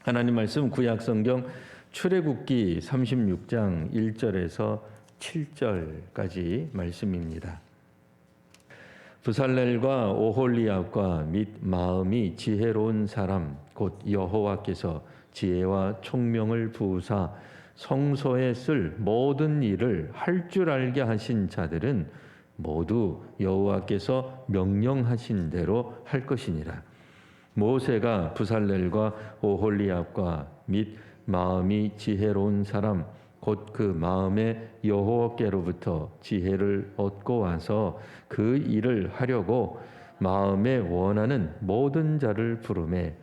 하나님 말씀 구약성경 출애굽기 36장 1절에서 7절까지 말씀입니다. 브살렐과 오홀리압과 및 마음이 지혜로운 사람 곧 여호와께서 지혜와 총명을 부으사 성소에 쓸 모든 일을 할 줄 알게 하신 자들은 모두 여호와께서 명령하신 대로 할 것이니라. 모세가 브살렐과 오홀리압과 및 마음이 지혜로운 사람 곧 그 마음에 여호와께로부터 지혜를 얻고 와서 그 일을 하려고 마음에 원하는 모든 자를 부르매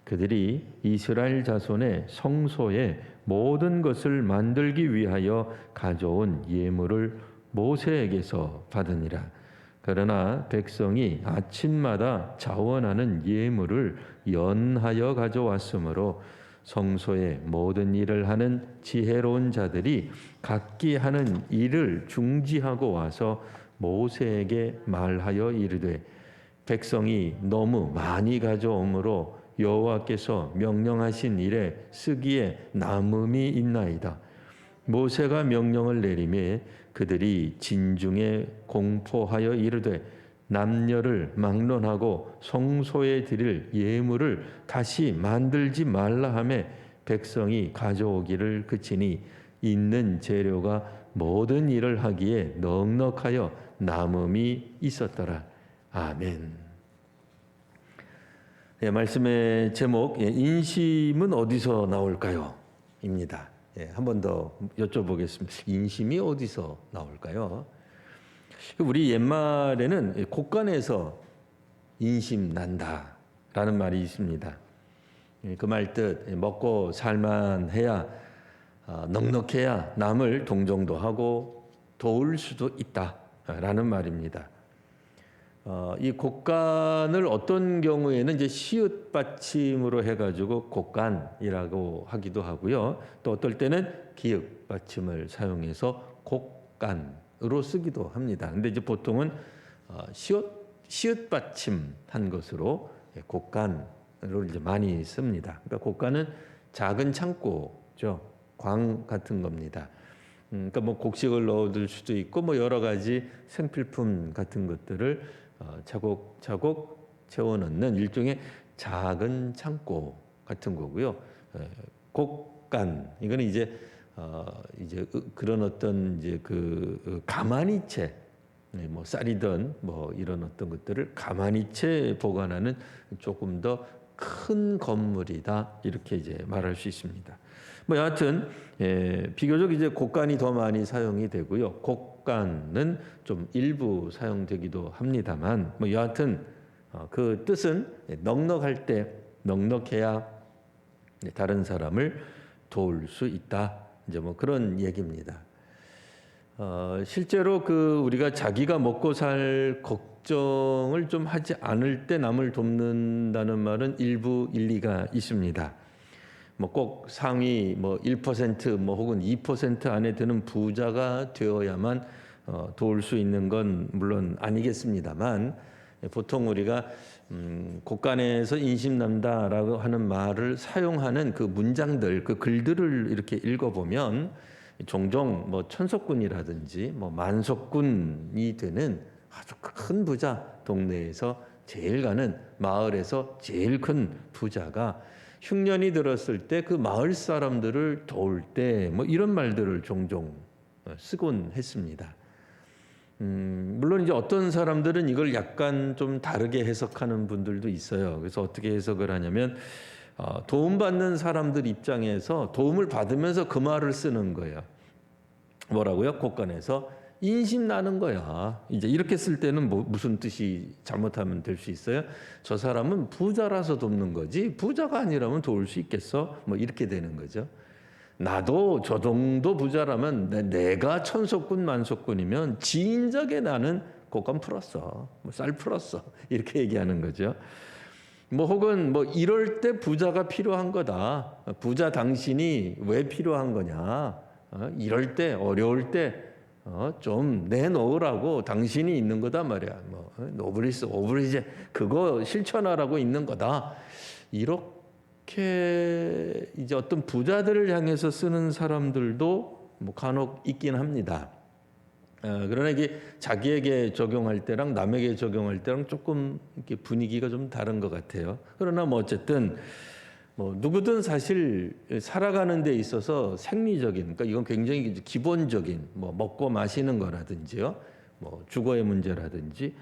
그들이 이스라엘 자손의 성소에 모든 것을 만들기 위하여 가져온 예물을 모세에게서 받으니라. 그러나 백성이 아침마다 자원하는 예물을 연하여 가져왔으므로 성소의 모든 일을 하는 지혜로운 자들이 각기 하는 일을 중지하고 와서 모세에게 말하여 이르되 백성이 너무 많이 가져오므로 여호와께서 명령하신 일에 쓰기에 남음이 있나이다. 모세가 명령을 내리매 그들이 진중에 공포하여 이르되 남녀를 막론하고 성소에 드릴 예물을 다시 만들지 말라 하매 백성이 가져오기를 그치니 있는 재료가 모든 일을 하기에 넉넉하여 남음이 있었더라. 아멘. 말씀의 제목 인심은 어디서 나올까요? 입니다. 한 번 더 여쭤보겠습니다. 인심이 어디서 나올까요? 우리 옛말에는 곡간에서 인심 난다라는 말이 있습니다. 그 말 뜻 먹고 살만해야 넉넉해야 남을 동정도 하고 도울 수도 있다라는 말입니다. 이 곡간을 어떤 경우에는 이제 시읒 받침으로 해가지고 곡간이라고 하기도 하고요. 또 어떨 때는 기읒 받침을 사용해서 곡간으로 쓰기도 합니다. 근데 이제 보통은 시읒 받침한 것으로 곡간으로 이제 많이 씁니다. 그러니까 곡간은 작은 창고죠. 광 같은 겁니다. 그러니까 뭐 곡식을 넣어둘 수도 있고 뭐 여러 가지 생필품 같은 것들을 차곡차곡 채워넣는 일종의 작은 창고 같은 거고요. 곡간 이거는 이제 그런 어떤 이제 그 가마니채 뭐 쌀이든 뭐 이런 어떤 것들을 가마니채 보관하는 조금 더 큰 건물이다 이렇게 이제 말할 수 있습니다. 뭐 여하튼 비교적 이제 곡간이 더 많이 사용이 되고요. 곡간은 좀 일부 사용되기도 합니다만 뭐 여하튼 그 뜻은 넉넉할 때 넉넉해야 다른 사람을 도울 수 있다. 이제 뭐 그런 얘기입니다. 실제로 그 우리가 자기가 먹고 살 걱정을 좀 하지 않을 때 남을 돕는다는 말은 일부 일리가 있습니다. 뭐 꼭 상위 뭐 1% 뭐 혹은 2% 안에 드는 부자가 되어야만 도울 수 있는 건 물론 아니겠습니다만 보통 우리가 곡간에서 인심난다라고 하는 말을 사용하는 그 문장들, 그 글들을 이렇게 읽어보면 종종 뭐 천석군이라든지 뭐 만석군이 되는 아주 큰 부자, 동네에서 제일 가는 마을에서 제일 큰 부자가 흉년이 들었을 때 그 마을 사람들을 도울 때 뭐 이런 말들을 종종 쓰곤 했습니다. 물론 이제 어떤 사람들은 이걸 약간 좀 다르게 해석하는 분들도 있어요. 그래서 어떻게 해석을 하냐면 도움받는 사람들 입장에서 도움을 받으면서 그 말을 쓰는 거예요. 뭐라고요? 곡간에서 인심 나는 거야. 이제 이렇게 쓸 때는 뭐 무슨 뜻이 잘못하면 될 수 있어요? 저 사람은 부자라서 돕는 거지 부자가 아니라면 도울 수 있겠어? 뭐 이렇게 되는 거죠. 나도 저 정도 부자라면 내가 천석군 만석군이면 진작에 나는 곡간 풀었어. 뭐 쌀 풀었어. 이렇게 얘기하는 거죠. 뭐 혹은 뭐 이럴 때 부자가 필요한 거다. 부자 당신이 왜 필요한 거냐? 이럴 때 어려울 때 좀 내놓으라고 당신이 있는 거다 말이야. 뭐 노블리스 오브리제 그거 실천하라고 있는 거다. 이렇게 이제 어떤 부자들을 향해서 쓰는 사람들도 뭐 간혹 있긴 합니다. 그러나 이게 자기에게 적용할 때랑 남에게 적용할 때랑 조금 이렇게 분위기가 좀 다른 것 같아요. 그러나 뭐 어쨌든 뭐 누구든 사실 살아가는 데 있어서 생리적인, 그러니까 이건 굉장히 기본적인 뭐 먹고 마시는 거라든지요, 뭐 주거의 문제라든지,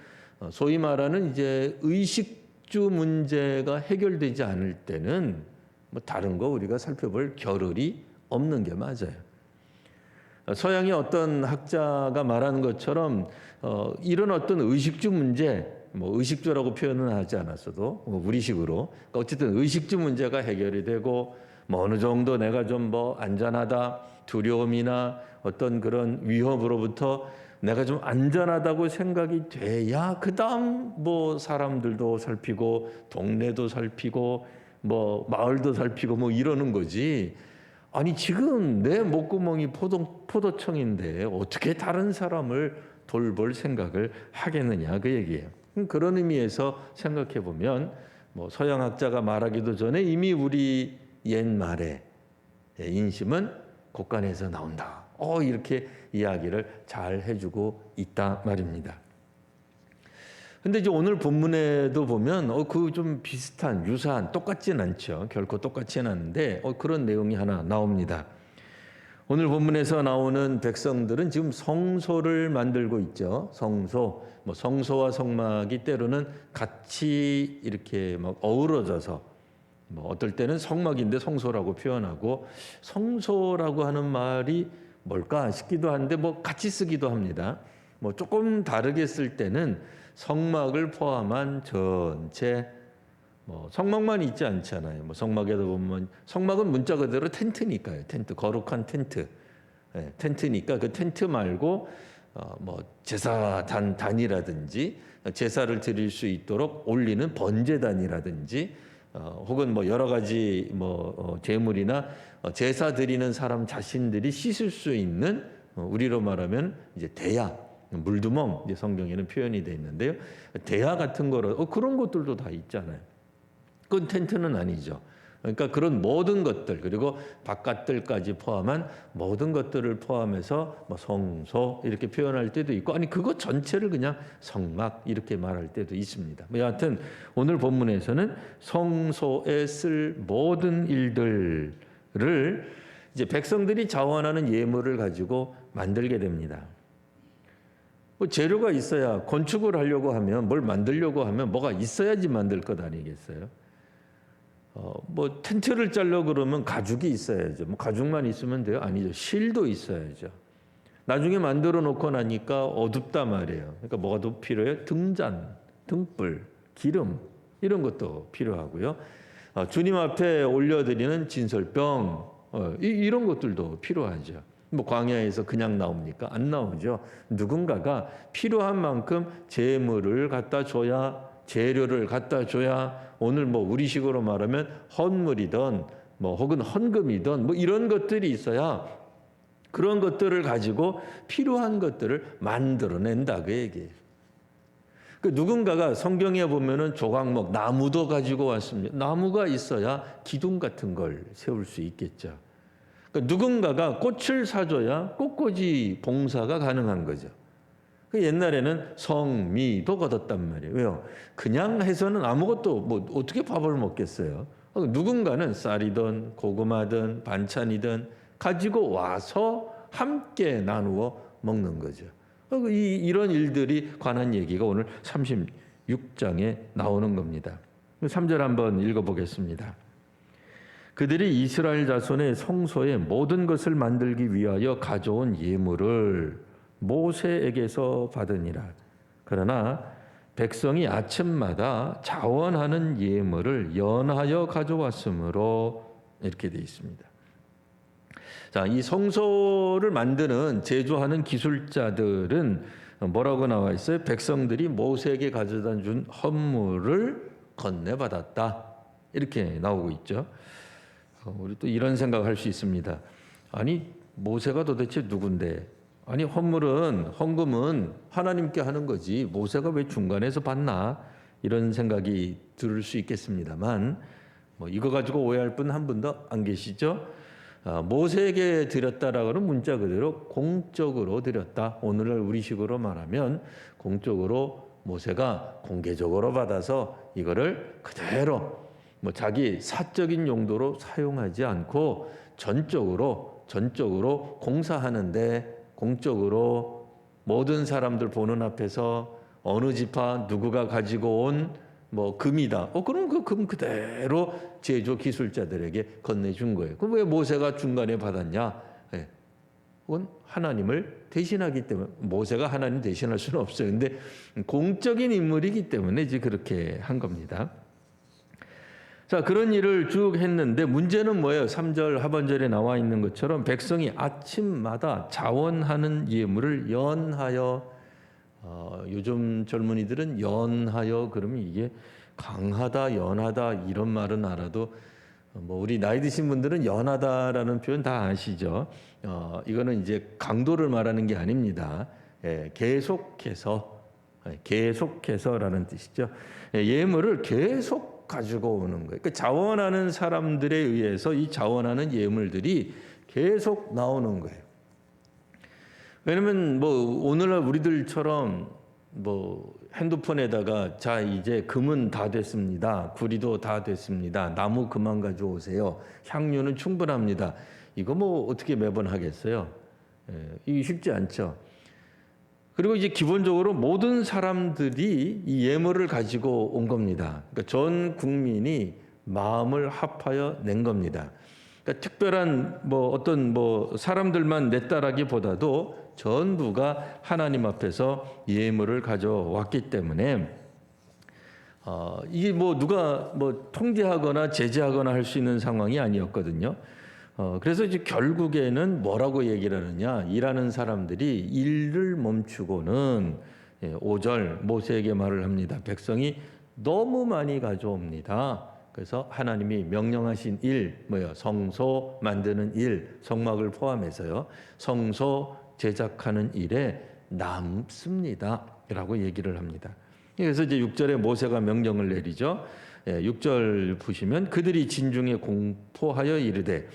소위 말하는 이제 의식주 문제가 해결되지 않을 때는 뭐 다른 거 우리가 살펴볼 겨를이 없는 게 맞아요. 서양의 어떤 학자가 말하는 것처럼 이런 어떤 의식주 문제, 뭐 의식주라고 표현은 하지 않았어도 뭐 우리식으로, 그러니까 어쨌든 의식주 문제가 해결이 되고 뭐 어느 정도 내가 좀 뭐 안전하다, 두려움이나 어떤 그런 위협으로부터 내가 좀 안전하다고 생각이 돼야 그다음 뭐 사람들도 살피고 동네도 살피고 뭐 마을도 살피고 뭐 이러는 거지. 아니 지금 내 목구멍이 포도청인데 어떻게 다른 사람을 돌볼 생각을 하겠느냐 그 얘기예요. 그런 의미에서 생각해 보면 뭐 서양학자가 말하기도 전에 이미 우리 옛말의 인심은 곳간에서 나온다. 이렇게 이야기를 잘 해주고 있다 말입니다. 근데 이제 오늘 본문에도 보면 그 좀 비슷한 유사한 똑같진 않죠. 결코 똑같지는 않은데 그런 내용이 하나 나옵니다. 오늘 본문에서 나오는 백성들은 지금 성소를 만들고 있죠. 성소, 뭐 성소와 성막이 때로는 같이 이렇게 막 어우러져서 뭐 어떨 때는 성막인데 성소라고 표현하고 성소라고 하는 말이 뭘까 싶기도 한데 뭐 같이 쓰기도 합니다. 뭐 조금 다르게 쓸 때는 성막을 포함한 전체, 뭐 성막만 있지 않잖아요. 뭐 성막에도 보면 성막은 문자 그대로 텐트니까요. 텐트, 거룩한 텐트, 텐트니까 그 텐트 말고 뭐 제사단이라든지 제사를 드릴 수 있도록 올리는 번제단이라든지 혹은 뭐 여러 가지 뭐 제물이나 제사 드리는 사람 자신들이 씻을 수 있는 우리로 말하면 이제 대야, 물두멍 이제 성경에는 표현이 돼 있는데요. 대야 같은 거로 그런 것들도 다 있잖아요. 그건 텐트는 아니죠. 그러니까 그런 모든 것들 그리고 바깥들까지 포함한 모든 것들을 포함해서 뭐 성소 이렇게 표현할 때도 있고 아니 그거 전체를 그냥 성막 이렇게 말할 때도 있습니다. 여하튼 오늘 본문에서는 성소에 쓸 모든 일들을 이제 백성들이 자원하는 예물을 가지고 만들게 됩니다. 뭐 재료가 있어야 건축을 하려고 하면 뭘 만들려고 하면 뭐가 있어야지 만들 것 아니겠어요? 뭐 텐트를 짜려고 그러면 가죽이 있어야죠. 뭐 가죽만 있으면 돼요? 아니죠. 실도 있어야죠. 나중에 만들어 놓고 나니까 어둡단 말이에요. 그러니까 뭐가 더 필요해요? 등잔, 등불, 기름 이런 것도 필요하고요. 주님 앞에 올려드리는 진설병 이런 것들도 필요하죠. 뭐 광야에서 그냥 나옵니까? 안 나오죠. 누군가가 필요한 만큼 재물을 갖다 줘야 재료를 갖다 줘야 오늘 뭐 우리식으로 말하면 헌물이든 뭐 혹은 헌금이든 뭐 이런 것들이 있어야 그런 것들을 가지고 필요한 것들을 만들어낸다 그 얘기예요. 그 누군가가 성경에 보면은 조각목 나무도 가지고 왔습니다. 나무가 있어야 기둥 같은 걸 세울 수 있겠죠. 그러니까 누군가가 꽃을 사줘야 꽃꽂이 봉사가 가능한 거죠. 그 옛날에는 성미도 거뒀단 말이에요. 왜요? 그냥 해서는 아무것도 뭐 어떻게 밥을 먹겠어요? 누군가는 쌀이든 고구마든 반찬이든 가지고 와서 함께 나누어 먹는 거죠. 이런 일들이 관한 얘기가 오늘 36장에 나오는 겁니다. 3절 한번 읽어보겠습니다. 그들이 이스라엘 자손의 성소의 모든 것을 만들기 위하여 가져온 예물을 모세에게서 받으니라. 그러나 백성이 아침마다 자원하는 예물을 연하여 가져왔으므로 이렇게 되어 있습니다. 자, 이 성소를 만드는 제조하는 기술자들은 뭐라고 나와 있어요? 백성들이 모세에게 가져다 준 헌물을 건네받았다. 이렇게 나오고 있죠. 우리 또 이런 생각할 수 있습니다. 아니 모세가 도대체 누군데? 아니 헌금은 하나님께 하는 거지 모세가 왜 중간에서 받나? 이런 생각이 들 수 있겠습니다만 뭐 이거 가지고 오해할 분 한 분도 안 계시죠? 모세에게 드렸다라고는 문자 그대로 공적으로 드렸다. 오늘날 우리식으로 말하면 공적으로 모세가 공개적으로 받아서 이거를 그대로 뭐 자기 사적인 용도로 사용하지 않고 전적으로 공사하는데 공적으로 모든 사람들 보는 앞에서 어느 지파 누구가 가지고 온 뭐 금이다. 그럼 그 금 그대로 제조 기술자들에게 건네준 거예요. 그럼 왜 모세가 중간에 받았냐? 예. 그건 하나님을 대신하기 때문에 모세가 하나님 대신할 수는 없어요. 근데 공적인 인물이기 때문에 이제 그렇게 한 겁니다. 자, 그런 일을 쭉 했는데 문제는 뭐예요? 3절 하반절에 나와 있는 것처럼 백성이 아침마다 자원하는 예물을 연하여 요즘 젊은이들은 연하여 그러면 이게 강하다, 연하다 이런 말은 알아도 뭐 우리 나이 드신 분들은 연하다라는 표현 다 아시죠? 이거는 이제 강도를 말하는 게 아닙니다. 계속해서라는 뜻이죠. 예물을 계속 가지고 오는 거예요. 그러니까 자원하는 사람들에 의해서 이 자원하는 예물들이 계속 나오는 거예요. 왜냐면 뭐 오늘날 우리들처럼 뭐 핸드폰에다가 자 이제 금은 다 됐습니다. 구리도 다 됐습니다. 나무 그만 가져오세요. 향유는 충분합니다. 이거 뭐 어떻게 매번 하겠어요? 이게 쉽지 않죠. 그리고 이제 기본적으로 모든 사람들이 이 예물을 가지고 온 겁니다. 그러니까 전 국민이 마음을 합하여 낸 겁니다. 그러니까 특별한 뭐 어떤 뭐 사람들만 냈다라기보다도 전부가 하나님 앞에서 예물을 가져왔기 때문에 이게 뭐 누가 뭐 통제하거나 제재하거나 할 수 있는 상황이 아니었거든요. 그래서 이제 결국에는 뭐라고 얘기를 하느냐? 일하는 사람들이 일을 멈추고는 5절 모세에게 말을 합니다. 백성이 너무 많이 가져옵니다. 그래서 하나님이 명령하신 일, 성소 만드는 일, 성막을 포함해서요. 성소 제작하는 일에 남습니다. 라고 얘기를 합니다. 그래서 이제 6절에 모세가 명령을 내리죠. 6절 보시면 그들이 진중에 공포하여 이르되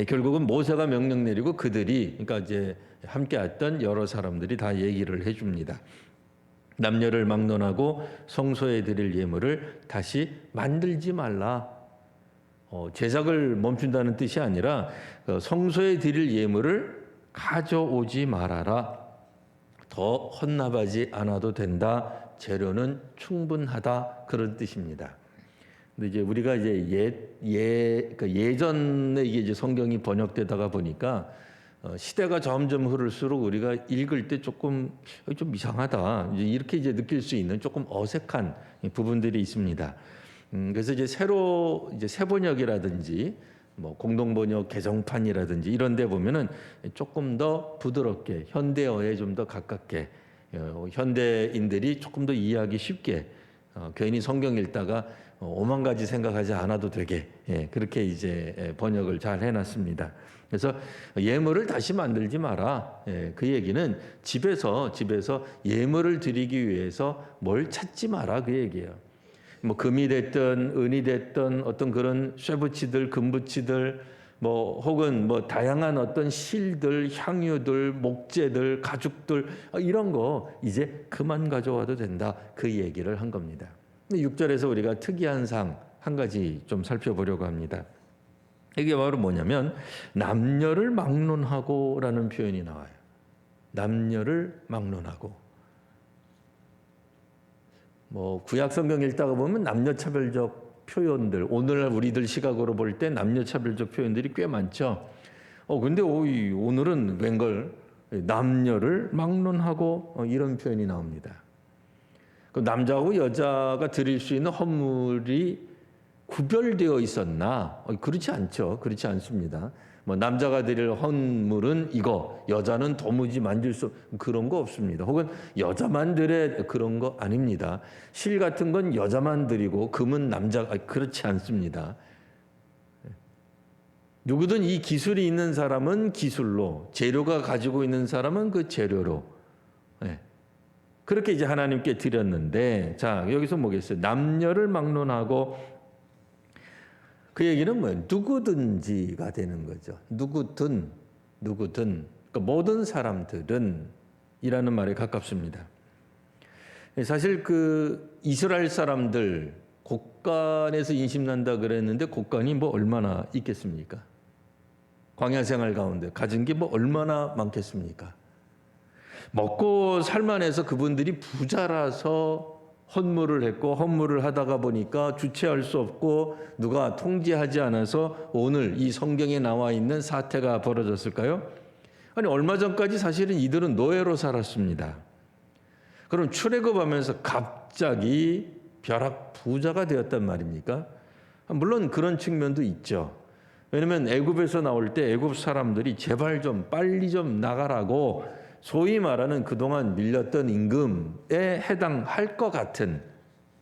결국은 모세가 명령 내리고 그들이 그러니까 이제 함께 했던 여러 사람들이 다 얘기를 해줍니다. 남녀를 막론하고 성소에 드릴 예물을 다시 만들지 말라. 제작을 멈춘다는 뜻이 아니라 성소에 드릴 예물을 가져오지 말아라. 더 헌납하지 않아도 된다. 재료는 충분하다. 그런 뜻입니다. 근데 이제 우리가 이제 예전에 이게 이제 성경이 번역되다가 보니까 시대가 점점 흐를수록 우리가 읽을 때 조금 좀 이상하다 이렇게 이제 느낄 수 있는 조금 어색한 부분들이 있습니다. 그래서 이제 새로 이제 새 번역이라든지 뭐 공동 번역 개정판이라든지 이런 데 보면은 조금 더 부드럽게 현대어에 좀 더 가깝게 현대인들이 조금 더 이해하기 쉽게 괜히 성경 읽다가 오만 가지 생각하지 않아도 되게 그렇게 이제 번역을 잘 해놨습니다. 그래서 예물을 다시 만들지 마라. 그 얘기는 집에서 예물을 드리기 위해서 뭘 찾지 마라 그 얘기예요. 뭐 금이 됐든 은이 됐든 어떤 그런 쇠붙이들, 금붙이들, 뭐 혹은 뭐 다양한 어떤 실들, 향유들, 목재들, 가죽들 이런 거 이제 그만 가져와도 된다 그 얘기를 한 겁니다. 6절에서 우리가 특이한 상 한 가지 좀 살펴보려고 합니다. 이게 바로 뭐냐면 남녀를 막론하고라는 표현이 나와요. 남녀를 막론하고. 뭐 구약 성경 읽다가 보면 남녀차별적 표현들, 오늘날 우리들 시각으로 볼 때 남녀차별적 표현들이 꽤 많죠. 근데 오늘은 웬걸 남녀를 막론하고 이런 표현이 나옵니다. 그 남자하고 여자가 드릴 수 있는 헌물이 구별되어 있었나? 그렇지 않죠. 그렇지 않습니다. 뭐 남자가 드릴 헌물은 이거, 여자는 도무지 만질 수 그런 거 없습니다. 혹은 여자만 드려 그런 거 아닙니다. 실 같은 건 여자만 드리고 금은 남자 그렇지 않습니다. 누구든 이 기술이 있는 사람은 기술로, 재료가 가지고 있는 사람은 그 재료로. 그렇게 이제 하나님께 드렸는데, 자 여기서 뭐겠어요? 남녀를 막론하고 그 얘기는 뭐예요? 누구든지가 되는 거죠. 누구든 그러니까 모든 사람들은 이라는 말에 가깝습니다. 사실 그 이스라엘 사람들 곡간에서 인심난다 그랬는데 곡간이 뭐 얼마나 있겠습니까? 광야 생활 가운데 가진 게 뭐 얼마나 많겠습니까? 먹고 살만해서 그분들이 부자라서 헌물을 했고 헌물을 하다가 보니까 주체할 수 없고 누가 통제하지 않아서 오늘 이 성경에 나와 있는 사태가 벌어졌을까요? 아니 얼마 전까지 사실은 이들은 노예로 살았습니다. 그럼 출애굽하면서 갑자기 벼락 부자가 되었단 말입니까? 물론 그런 측면도 있죠. 왜냐하면 애굽에서 나올 때 애굽 사람들이 제발 좀 빨리 좀 나가라고 소위 말하는 그동안 밀렸던 임금에 해당할 것 같은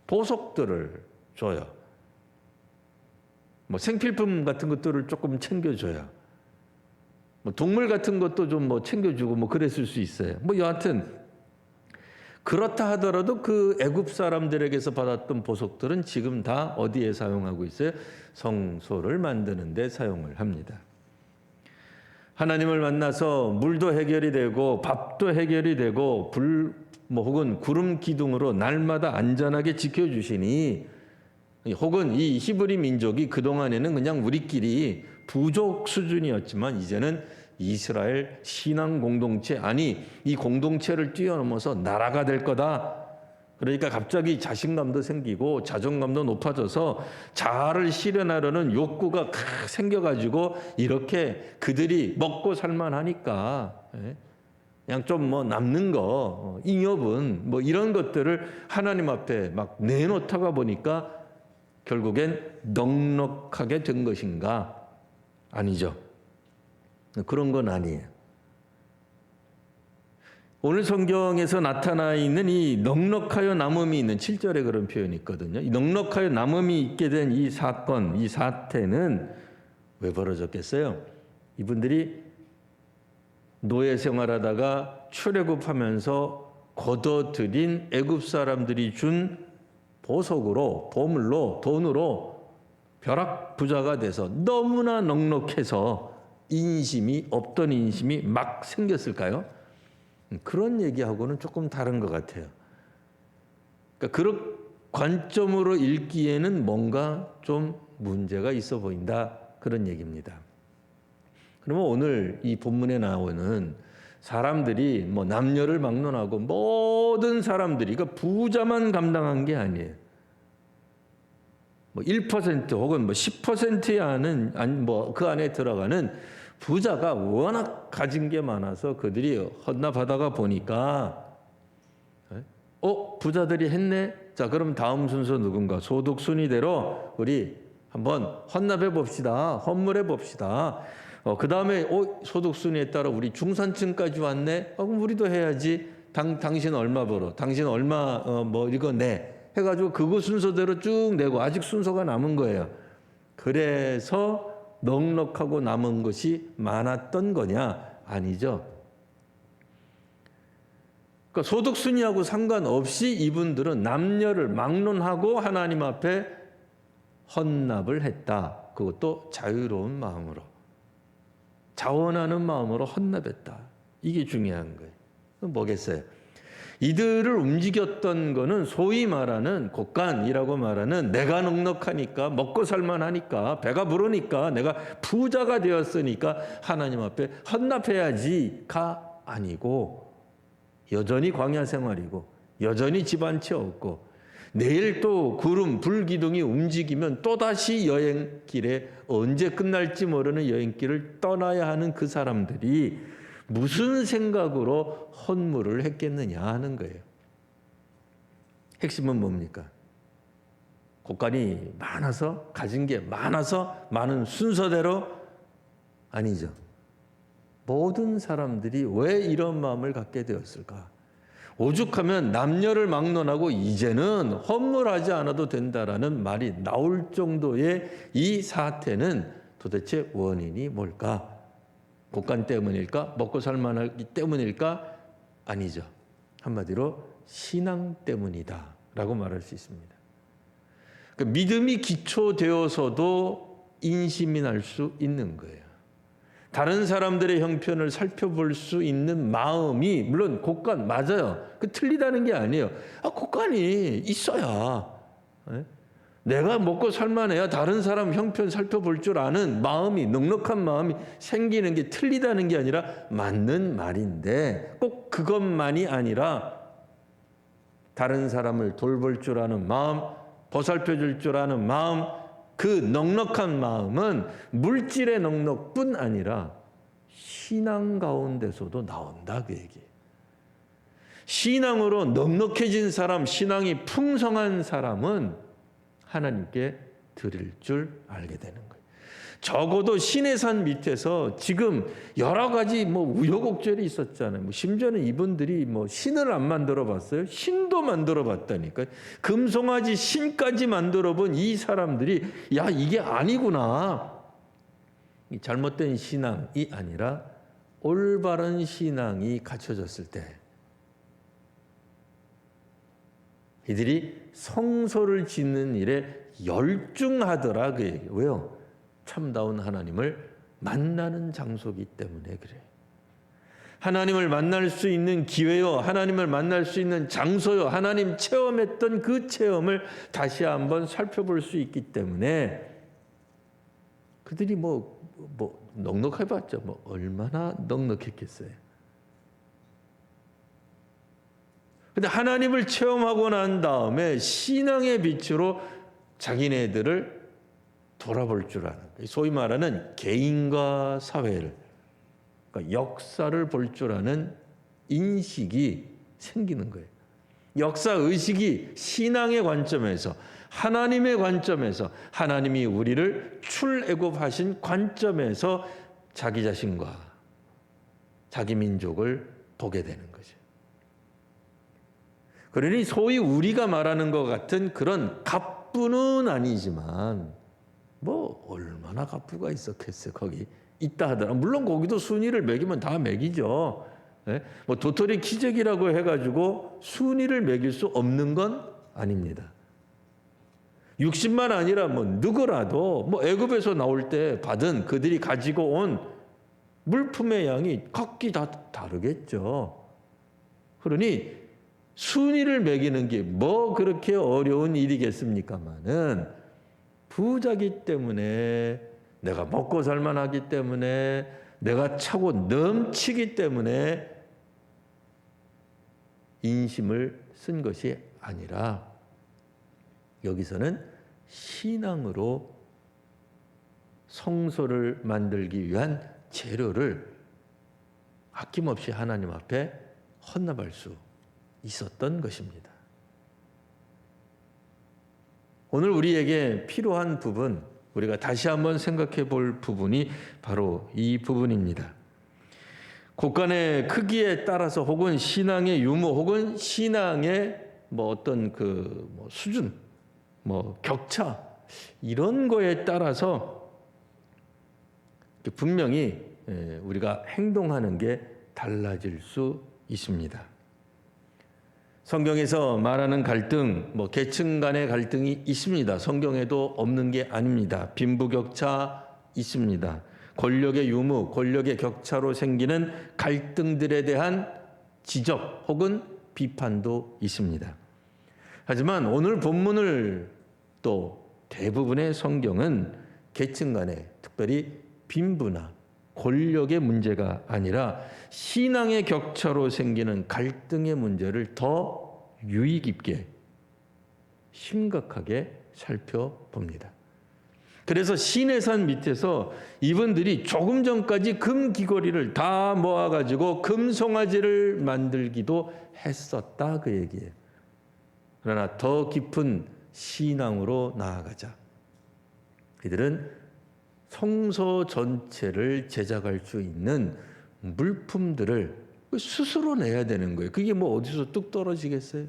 보석들을 줘요. 뭐 생필품 같은 것들을 조금 챙겨줘요. 뭐 동물 같은 것도 좀 뭐 챙겨주고 뭐 그랬을 수 있어요. 뭐 여하튼 그렇다 하더라도 그 애굽 사람들에게서 받았던 보석들은 지금 다 어디에 사용하고 있어요? 성소를 만드는 데 사용을 합니다. 하나님을 만나서 물도 해결이 되고 밥도 해결이 되고 불 혹은 구름 기둥으로 날마다 안전하게 지켜주시니 혹은 이 히브리 민족이 그동안에는 그냥 우리끼리 부족 수준이었지만 이제는 이스라엘 신앙 공동체 아니 이 공동체를 뛰어넘어서 나라가 될 거다. 그러니까 갑자기 자신감도 생기고 자존감도 높아져서 자아를 실현하려는 욕구가 생겨가지고 이렇게 그들이 먹고 살만하니까 그냥 좀 뭐 남는 거 잉여분 뭐 이런 것들을 하나님 앞에 막 내놓다가 보니까 결국엔 넉넉하게 된 것인가? 아니죠. 그런 건 아니에요. 오늘 성경에서 나타나 있는 이 넉넉하여 남음이 있는 7절에 그런 표현이 있거든요. 이 넉넉하여 남음이 있게 된 이 사건, 이 사태는 왜 벌어졌겠어요? 이분들이 노예 생활하다가 출애굽하면서 거둬들인 애굽 사람들이 준 보석으로, 보물로, 돈으로 벼락 부자가 돼서 너무나 넉넉해서 인심이 없던 인심이 막 생겼을까요? 그런 얘기하고는 조금 다른 것 같아요. 그러니까 그런 관점으로 읽기에는 뭔가 좀 문제가 있어 보인다. 그런 얘기입니다. 그러면 오늘 이 본문에 나오는 사람들이 뭐 남녀를 막론하고 모든 사람들이 그러니까 부자만 감당한 게 아니에요. 뭐 1% 혹은 뭐 10%에 하는 뭐 그 안에 들어가는 부자가 워낙 가진 게 많아서 그들이 헌납하다가 보니까 부자들이 했네. 자, 그럼 다음 순서 누군가 소득 순위대로 우리 한번 헌납해 봅시다. 헌물해 봅시다. 그 다음에 소득 순위에 따라 우리 중산층까지 왔네. 그럼 우리도 해야지. 당신 얼마 벌어? 당신 얼마 뭐 이거 내? 해가지고 그거 순서대로 쭉 내고 아직 순서가 남은 거예요. 그래서 넉넉하고 남은 것이 많았던 거냐? 아니죠. 그러니까 소득 순위하고 상관없이 이분들은 남녀를 막론하고 하나님 앞에 헌납을 했다. 그것도 자유로운 마음으로. 자원하는 마음으로 헌납했다. 이게 중요한 거예요. 그럼 뭐겠어요? 이들을 움직였던 거는 소위 말하는 곡간이라고 말하는 내가 넉넉하니까 먹고 살만하니까 배가 부르니까 내가 부자가 되었으니까 하나님 앞에 헌납해야지가 아니고 여전히 광야 생활이고 여전히 집 한 채 없고 내일 또 구름 불기둥이 움직이면 또다시 여행길에 언제 끝날지 모르는 여행길을 떠나야 하는 그 사람들이 무슨 생각으로 헌물을 했겠느냐 하는 거예요. 핵심은 뭡니까? 곡간이 많아서 가진 게 많아서 많은 순서대로 아니죠. 모든 사람들이 왜 이런 마음을 갖게 되었을까? 오죽하면 남녀를 막론하고 이제는 헌물하지 않아도 된다라는 말이 나올 정도의 이 사태는 도대체 원인이 뭘까? 곡간 때문일까? 먹고 살만하기 때문일까? 아니죠. 한마디로 신앙 때문이다 라고 말할 수 있습니다. 그러니까 믿음이 기초되어서도 인심이 날 수 있는 거예요. 다른 사람들의 형편을 살펴볼 수 있는 마음이 물론 곳간 맞아요. 그 틀리다는 게 아니에요. 곳간이 있어야 내가 먹고 살만해야 다른 사람 형편 살펴볼 줄 아는 마음이 넉넉한 마음이 생기는 게 틀리다는 게 아니라 맞는 말인데 꼭 그것만이 아니라 다른 사람을 돌볼 줄 아는 마음, 보살펴 줄 줄 아는 마음, 그 넉넉한 마음은 물질의 넉넉뿐 아니라 신앙 가운데서도 나온다 그 얘기예요. 신앙으로 넉넉해진 사람, 신앙이 풍성한 사람은 하나님께 드릴 줄 알게 되는 거예요. 적어도 신의 산 밑에서 지금 여러 가지 우여곡절이 있었잖아요. 심지어는 이분들이 신을 안 만들어 봤어요. 신도 만들어 봤다니까요. 금송아지 신까지 만들어 본 이 사람들이 야 이게 아니구나. 잘못된 신앙이 아니라 올바른 신앙이 갖춰졌을 때 이들이 성소를 짓는 일에 열중하더라 그 얘기예요. 왜요? 참다운 하나님을 만나는 장소이기 때문에 그래요. 하나님을 만날 수 있는 기회요, 하나님을 만날 수 있는 장소요, 하나님 체험했던 그 체험을 다시 한번 살펴볼 수 있기 때문에 그들이 넉넉해봤자 얼마나 넉넉했겠어요. 근데 하나님을 체험하고 난 다음에 신앙의 빛으로 자기네들을 돌아볼 줄 아는 거예요. 소위 말하는 개인과 사회를, 그러니까 역사를 볼 줄 아는 인식이 생기는 거예요. 역사 의식이 신앙의 관점에서, 하나님의 관점에서, 하나님이 우리를 출애굽하신 관점에서 자기 자신과 자기 민족을 보게 되는 거죠. 그러니 소위 우리가 말하는 것 같은 그런 갑부는 아니지만 얼마나 갑부가 있었겠어요. 거기 있다 하더라. 물론 거기도 순위를 매기면 다 매기죠. 도토리 키재기라고 해가지고 순위를 매길 수 없는 건 아닙니다. 60만 아니라 누구라도 애굽에서 나올 때 받은 그들이 가지고 온 물품의 양이 각기 다 다르겠죠. 그러니 순위를 매기는 게 그렇게 어려운 일이겠습니까마는 부자기 때문에 내가 먹고 살만하기 때문에 내가 차고 넘치기 때문에 인심을 쓴 것이 아니라 여기서는 신앙으로 성소를 만들기 위한 재료를 아낌없이 하나님 앞에 헌납할 수 있었던 것입니다. 오늘 우리에게 필요한 부분, 우리가 다시 한번 생각해 볼 부분이 바로 이 부분입니다. 곳간의 크기에 따라서 혹은 신앙의 유무 혹은 신앙의 어떤 수준, 격차 이런 거에 따라서 분명히 우리가 행동하는 게 달라질 수 있습니다. 성경에서 말하는 갈등, 계층 간의 갈등이 있습니다. 성경에도 없는 게 아닙니다. 빈부격차 있습니다. 권력의 유무, 권력의 격차로 생기는 갈등들에 대한 지적 혹은 비판도 있습니다. 하지만 오늘 본문을 또 대부분의 성경은 계층 간의 특별히 빈부나 권력의 문제가 아니라 신앙의 격차로 생기는 갈등의 문제를 더 유의 깊게 심각하게 살펴봅니다. 그래서 시내산 밑에서 이분들이 조금 전까지 금 귀걸이를 다 모아가지고 금송아지를 만들기도 했었다 그 얘기예요. 그러나 더 깊은 신앙으로 나아가자. 이들은 성소 전체를 제작할 수 있는 물품들을 스스로 내야 되는 거예요. 그게 어디서 뚝 떨어지겠어요?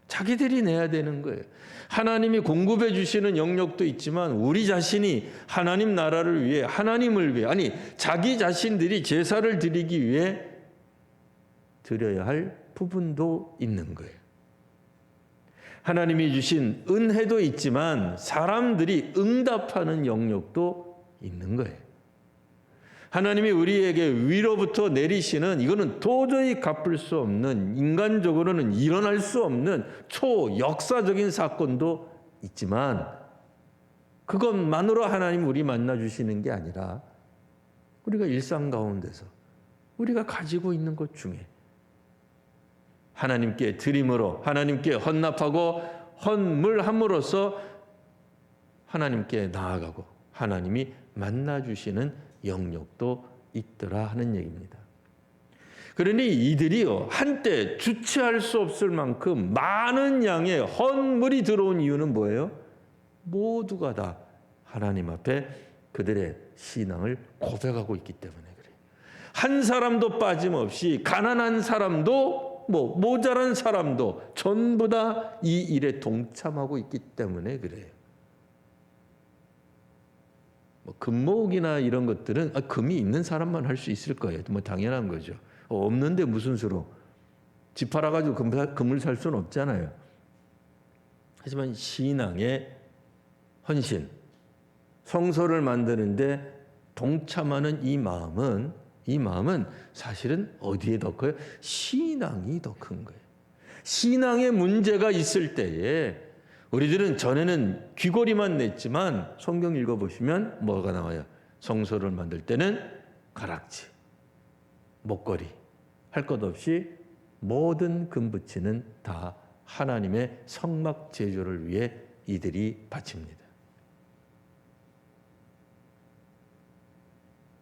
자기들이 내야 되는 거예요. 하나님이 공급해 주시는 영역도 있지만 우리 자신이 하나님 나라를 위해, 하나님을 위해, 아니 자기 자신들이 제사를 드리기 위해 드려야 할 부분도 있는 거예요. 하나님이 주신 은혜도 있지만 사람들이 응답하는 영역도 있는 거예요. 하나님이 우리에게 위로부터 내리시는 이거는 도저히 갚을 수 없는, 인간적으로는 일어날 수 없는 초역사적인 사건도 있지만 그것만으로 하나님 우리 만나주시는 게 아니라 우리가 일상 가운데서 우리가 가지고 있는 것 중에 하나님께 드림으로, 하나님께 헌납하고 헌물함으로써 하나님께 나아가고 하나님이 만나주시는 영역도 있더라 하는 얘기입니다. 그러니 이들이요, 한때 주체할 수 없을 만큼 많은 양의 헌물이 들어온 이유는 뭐예요? 모두가 다 하나님 앞에 그들의 신앙을 고백하고 있기 때문에 그래요. 한 사람도 빠짐없이 가난한 사람도 모자란 사람도 전부 다 이 일에 동참하고 있기 때문에 그래요. 금목이나 이런 것들은 금이 있는 사람만 할 수 있을 거예요. 당연한 거죠. 없는데 무슨 수로 집 팔아가지고 금을 살 수는 없잖아요. 하지만 신앙의 헌신, 성소를 만드는데 동참하는 이 마음은 사실은 어디에 더 커요? 신앙이 더 큰 거예요. 신앙의 문제가 있을 때에 우리들은 전에는 귀걸이만 냈지만 성경 읽어보시면 뭐가 나와요? 성소를 만들 때는 가락지, 목걸이 할 것 없이 모든 금붙이는 다 하나님의 성막 제조를 위해 이들이 바칩니다.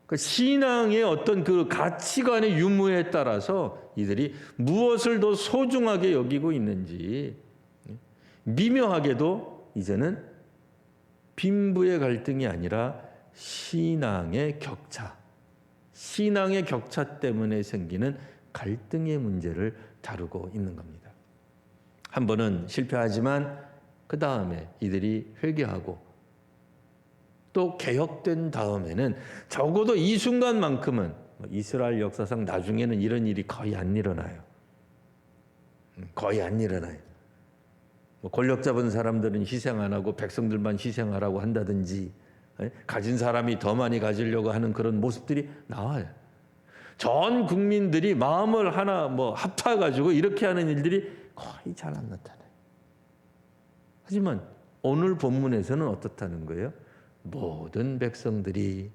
그 신앙의 어떤 그 가치관의 유무에 따라서 이들이 무엇을 더 소중하게 여기고 있는지 미묘하게도 이제는 빈부의 갈등이 아니라 신앙의 격차 때문에 생기는 갈등의 문제를 다루고 있는 겁니다. 한 번은 실패하지만 그 다음에 이들이 회개하고 또 개혁된 다음에는 적어도 이 순간만큼은 이스라엘 역사상 나중에는 이런 일이 거의 안 일어나요. 거의 안 일어나요. 권력 잡은 사람들은 희생 안 하고 백성들만 희생하라고 한다든지 가진 사람이 더 많이 가지려고 하는 그런 모습들이 나와요. 전 국민들이 마음을 하나 합해가지고 이렇게 하는 일들이 거의 잘 안 나타나요. 하지만 오늘 본문에서는 어떻다는 거예요? 모든 백성들이,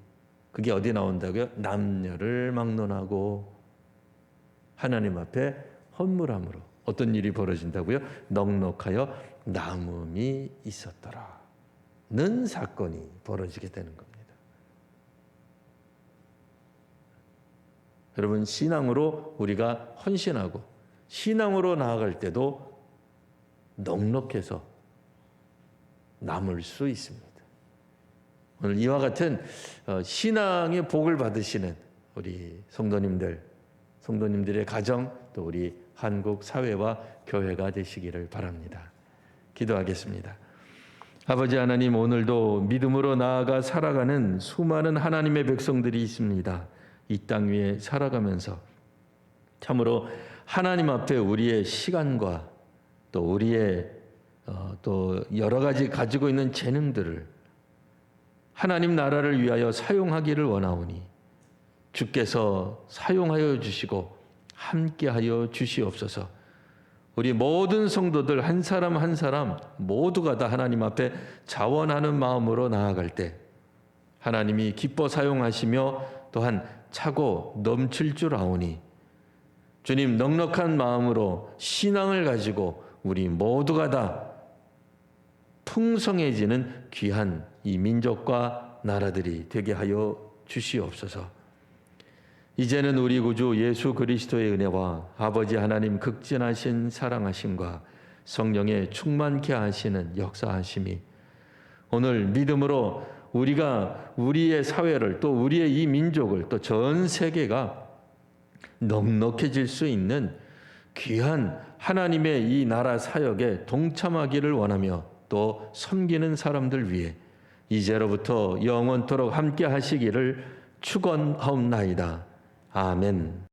그게 어디 나온다고요? 남녀를 막론하고 하나님 앞에 헌물함으로 어떤 일이 벌어진다고요? 넉넉하여 남음이 있었더라는 사건이 벌어지게 되는 겁니다. 여러분, 신앙으로 우리가 헌신하고 신앙으로 나아갈 때도 넉넉해서 남을 수 있습니다. 오늘 이와 같은 신앙의 복을 받으시는 우리 성도님들의 가정, 또 우리 한국 사회와 교회가 되시기를 바랍니다. 기도하겠습니다. 아버지 하나님, 오늘도 믿음으로 나아가 살아가는 수많은 하나님의 백성들이 있습니다. 이 땅 위에 살아가면서 참으로 하나님 앞에 우리의 시간과 또 우리의 또 여러 가지 가지고 있는 재능들을 하나님 나라를 위하여 사용하기를 원하오니 주께서 사용하여 주시고 함께하여 주시옵소서. 우리 모든 성도들 한 사람 한 사람 모두가 다 하나님 앞에 자원하는 마음으로 나아갈 때 하나님이 기뻐 사용하시며 또한 차고 넘칠 줄 아오니 주님, 넉넉한 마음으로 신앙을 가지고 우리 모두가 다 풍성해지는 귀한 이 민족과 나라들이 되게 하여 주시옵소서. 이제는 우리 구주 예수 그리스도의 은혜와 아버지 하나님 극진하신 사랑하심과 성령의 충만케 하시는 역사하심이 오늘 믿음으로 우리가 우리의 사회를 또 우리의 이 민족을 또 전 세계가 넉넉해질 수 있는 귀한 하나님의 이 나라 사역에 동참하기를 원하며 또 섬기는 사람들 위해 이제로부터 영원토록 함께 하시기를 축원하옵나이다. 아멘.